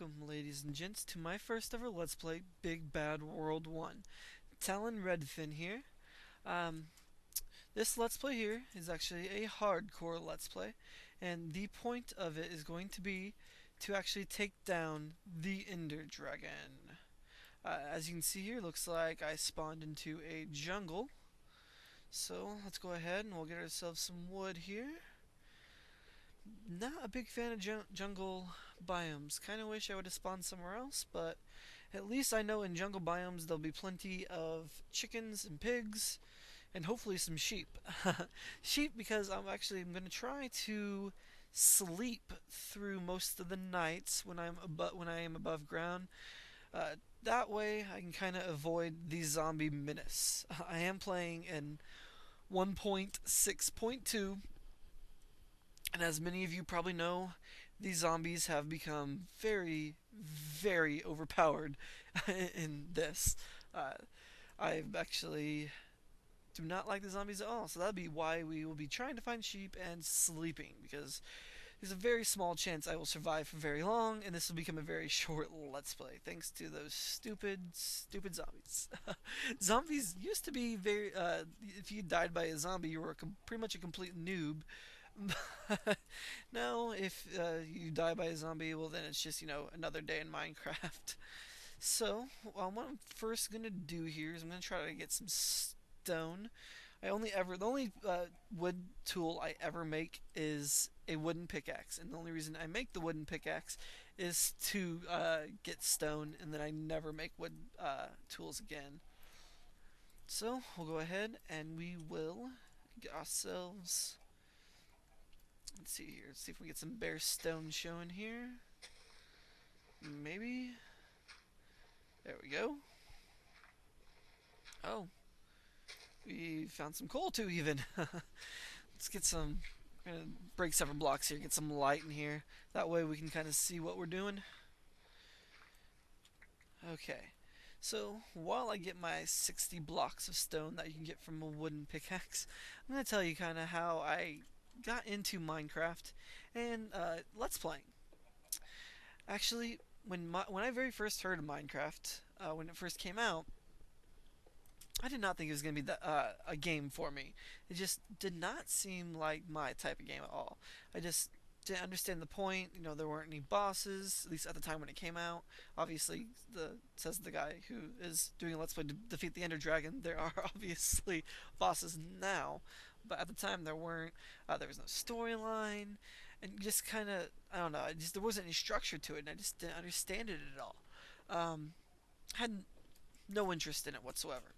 welcome, ladies and gents, to my first ever Let's Play Big Bad World 1. Talon Redfin here. Um, this Let's Play here is actually a hardcore Let's Play, and the point of it is going to be to actually take down the Ender Dragon. As you can see here, looks like I spawned into a jungle. So let's go ahead and we'll get ourselves some wood here. Not a big fan of jungle biomes. Kind of wish I would have spawned somewhere else, but at least I know in jungle biomes there'll be plenty of chickens and pigs, and hopefully some sheep. Sheep because I'm going to try to sleep through most of the nights when I am above ground. That way I can kind of avoid the zombie menace. I am playing in 1.6.2. And as many of you probably know, these zombies have become very, very overpowered in this. Uh, I actually do not like the zombies at all, so that'll be why we will be trying to find sheep and sleeping, because there's a very small chance I will survive for very long, and this will become a very short Let's Play, thanks to those stupid, stupid zombies. Zombies used to be very, if you died by a zombie, you were pretty much a complete noob. No, if you die by a zombie, well then it's just, another day in Minecraft. So, what I'm first gonna do here is I'm gonna try to get some stone. The only wood tool I ever make is a wooden pickaxe, and the only reason I make the wooden pickaxe is to get stone, and then I never make wood tools again. So, we'll go ahead and we will get ourselves. Let's see here. Let's see if we get some bare stone showing here. Maybe. There we go. Oh. We found some coal too, even. Let's get some. I'm gonna break several blocks here, get some light in here. That way we can kind of see what we're doing. Okay. So, while I get my 60 blocks of stone that you can get from a wooden pickaxe, I'm going to tell you kind of how I got into Minecraft and Let's Playing. Actually, when I very first heard of Minecraft, when it first came out, I did not think it was going to be a game for me. It just did not seem like my type of game at all. I just didn't understand the point. There weren't any bosses, at least at the time when it came out. Obviously, says the guy who is doing a Let's Play to defeat the Ender Dragon. There are obviously bosses now, but at the time there weren't. There was no storyline, and just kind of, I don't know. There wasn't any structure to it, and I just didn't understand it at all. Had no interest in it whatsoever.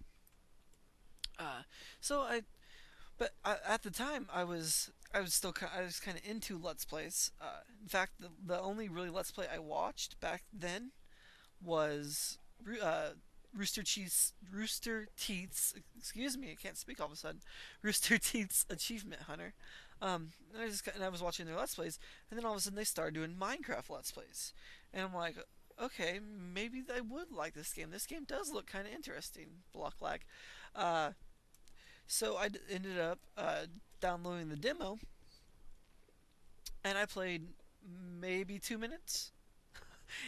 Uh, so I, but at the time I was still I was kind of into Let's Plays. In fact, the only really Let's Play I watched back then was Rooster Teeth's. Excuse me, I can't speak all of a sudden. Rooster Teeth's Achievement Hunter. And I was watching their Let's Plays, and then all of a sudden they started doing Minecraft Let's Plays, and I'm like, okay, maybe I would like this game. This game does look kind of interesting. Block lag. Uh, so I ended up downloading the demo, and I played maybe 2 minutes,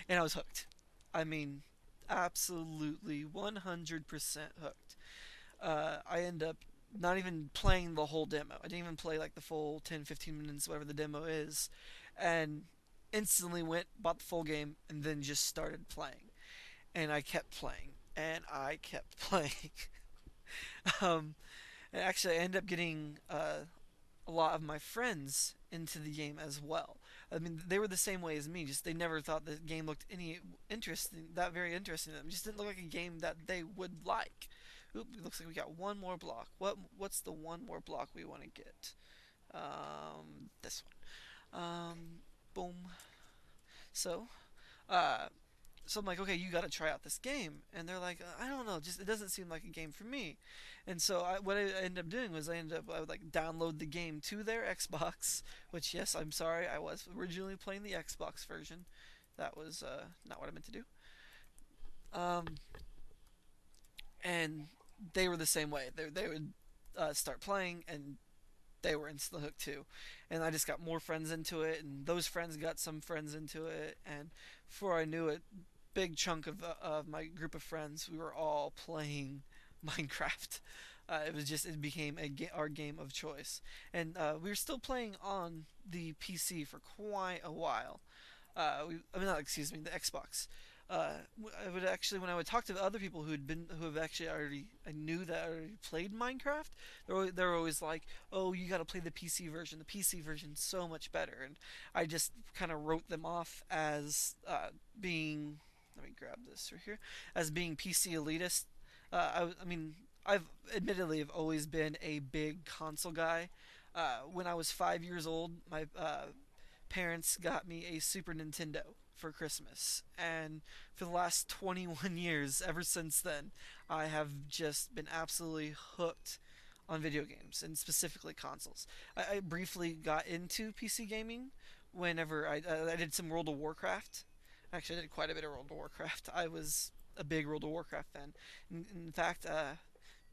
and I was hooked. I mean, absolutely 100% hooked. I end up not even playing the whole demo. I didn't even play like the full 10, 15 minutes, whatever the demo is, and instantly went, bought the full game, and then just started playing. And I kept playing, and I kept playing. um, and actually, I ended up getting a lot of my friends into the game as well. I mean, they were the same way as me. Just they never thought the game looked very interesting to them. It just didn't look like a game that they would like. Oop, it looks like we got one more block. What's the one more block we want to get? This one. Boom. So, uh, so I'm like, okay, you got to try out this game, and they're like, I don't know, just it doesn't seem like a game for me. And so what I ended up doing was I would like download the game to their Xbox, which yes, I'm sorry, I was originally playing the Xbox version. That was not what I meant to do. Um, and they were the same way. They would start playing, and they were into the hook too, and I just got more friends into it, and those friends got some friends into it, and before I knew it, big chunk of my group of friends, we were all playing Minecraft. It became our game of choice, and we were still playing on the PC for quite a while. I mean, not excuse me, the Xbox. I would actually, when I would talk to other people who have actually already, I knew that already played Minecraft. They're always like, "Oh, you got to play the PC version. The PC version's so much better." And I just kind of wrote them off as being. Let me grab this right here, as being PC elitist. I mean, I've admittedly have always been a big console guy. When I was 5 years old, my parents got me a Super Nintendo for Christmas. And for the last 21 years, ever since then, I have just been absolutely hooked on video games and specifically consoles. I briefly got into PC gaming whenever I did some World of Warcraft. Actually, I did quite a bit of World of Warcraft. I was a big World of Warcraft fan. In fact,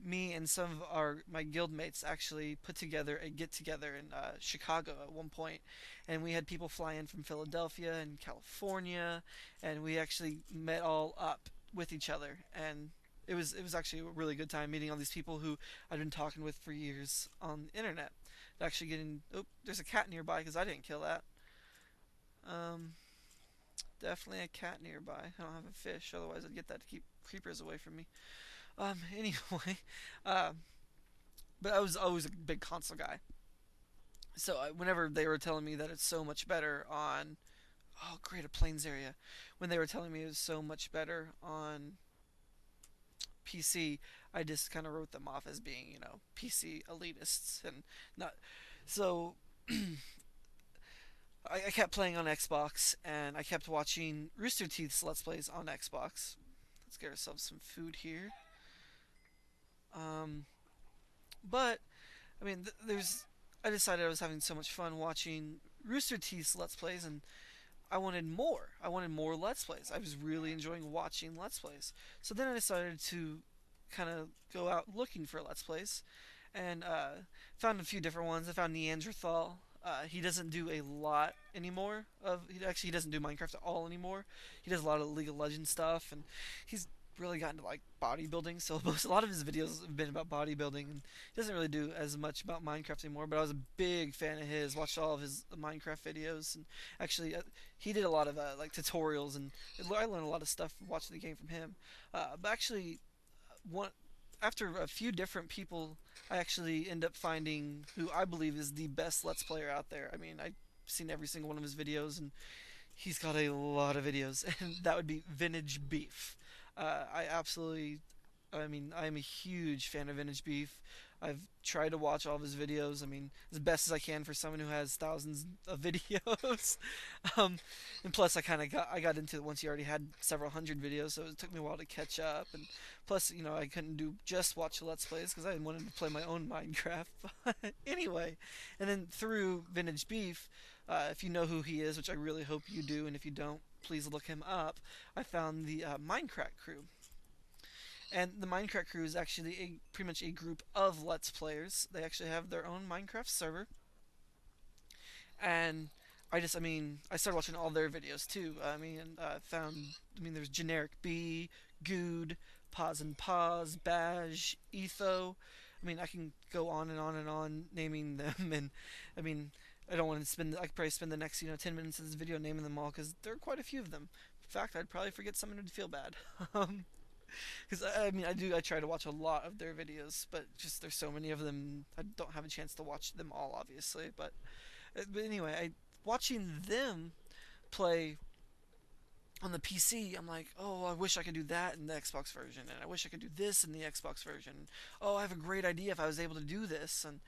me and some of my guild mates actually put together a get together in Chicago at one point, and we had people fly in from Philadelphia and California, and we actually met all up with each other, and it was actually a really good time meeting all these people who I'd been talking with for years on the internet. Actually getting there's a cat nearby because I didn't kill that. Um, Definitely a cat nearby. I don't have a fish, otherwise I'd get that to keep creepers away from me. Anyway, uh, but I was always a big console guy. So whenever they were telling me that it's so much better on, oh great, a plains area, when they were telling me it was so much better on PC, I just kind of wrote them off as being, PC elitists and not. So I kept playing on Xbox and I kept watching Rooster Teeth's Let's Plays on Xbox. Let's get ourselves some food here. Um, but I mean, I decided I was having so much fun watching Rooster Teeth's Let's Plays, and I wanted more. I wanted more Let's Plays. I was really enjoying watching Let's Plays. So then I decided to kind of go out looking for Let's Plays, and found a few different ones. I found Neanderthal. He doesn't do a lot anymore. He doesn't do Minecraft at all anymore. He does a lot of League of Legends stuff, and he's really gotten to like bodybuilding. So a lot of his videos have been about bodybuilding, and he doesn't really do as much about Minecraft anymore. But I was a big fan of his. Watched all of his Minecraft videos, and actually he did a lot of like tutorials, and I learned a lot of stuff watching the game from him. But actually, one after a few different people, I actually end up finding who I believe is the best Let's Player out there. I mean, I've seen every single one of his videos, and he's got a lot of videos, and that would be Vintage Beef. I absolutely, I mean, I'm a huge fan of Vintage Beef. I've tried to watch all of his videos. I mean, as best as I can for someone who has thousands of videos. um, and plus, I got into it once he already had several hundred videos, so it took me a while to catch up. And plus, I couldn't do just watch Let's Plays because I wanted to play my own Minecraft. Anyway, and then through Vintage Beef, if you know who he is, which I really hope you do, and if you don't, please look him up. I found the Minecraft crew. And the Minecraft crew is actually pretty much a group of Let's Players. They actually have their own Minecraft server. And I mean, I started watching all their videos too. There's Generic B, Good, Pause and Pause, Baj, Etho. I mean, I can go on and on and on naming them. And I mean, I don't want to spend, I could probably spend the next, 10 minutes of this video naming them all because there are quite a few of them. In fact, I'd probably forget someone who'd feel bad. Because I mean, I try to watch a lot of their videos, but just there's so many of them, I don't have a chance to watch them all, obviously. But anyway, watching them play on the PC, I'm like, oh, I wish I could do that in the Xbox version, and I wish I could do this in the Xbox version. Oh, I have a great idea if I was able to do this, and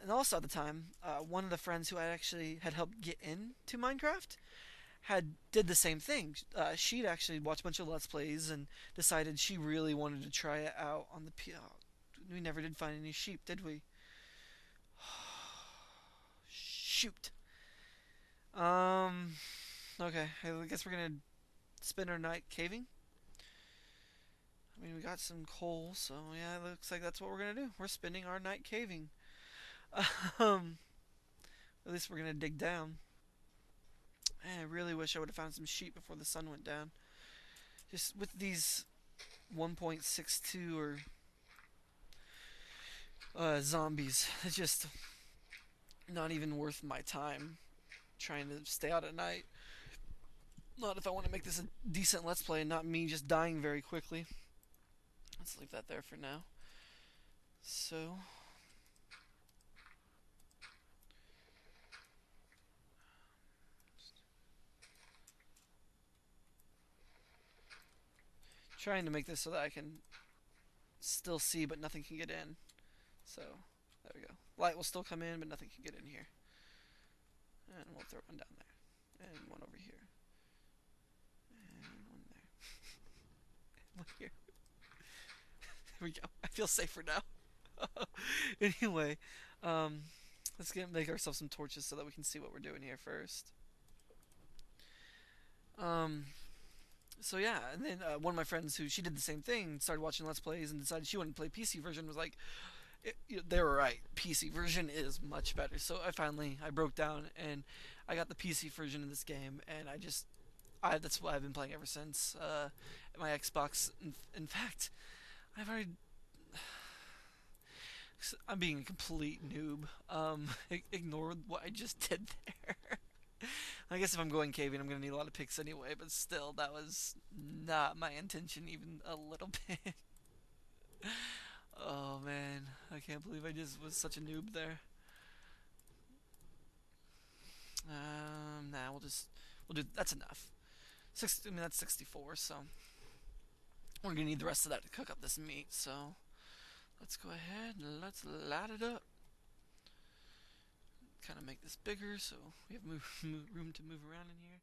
also at the time, one of the friends who I actually had helped get into Minecraft did the same thing. She'd actually watched a bunch of Let's Plays and decided she really wanted to try it out on the P. Oh, we never did find any sheep, did we? Shoot. Um. Okay, I guess we're gonna spend our night caving. I mean, we got some coal, so yeah, it looks like that's what we're gonna do. We're spending our night caving. um, at least we're gonna dig down. Man, I really wish I would have found some sheep before the sun went down. Just with these 1.62 or zombies, it's just not even worth my time trying to stay out at night. Not if I want to make this a decent let's play and not me just dying very quickly. Let's leave that there for now. So, trying to make this so that I can still see but nothing can get in. So, there we go. Light will still come in but nothing can get in here. And we'll throw one down there. And one over here. And one there. One here. There we go. I feel safer now. Anyway, um, let's make ourselves some torches so that we can see what we're doing here first. Um, so yeah, and then one of my friends who she did the same thing started watching Let's Plays and decided she wanted to play PC version. Was like, they were right. PC version is much better. So I broke down and I got the PC version of this game, and that's what I've been playing ever since. My Xbox. In fact, I've already. I'm being a complete noob. Ignore what I just did there. I guess if I'm going caving, I'm gonna need a lot of picks anyway. But still, that was not my intention, even a little bit. Oh man, I can't believe I just was such a noob there. Nah, we'll do. That's enough. I mean, that's 64. So we're gonna need the rest of that to cook up this meat. So let's go ahead and let's light it up. Kind of make this bigger so we have room to move around in here.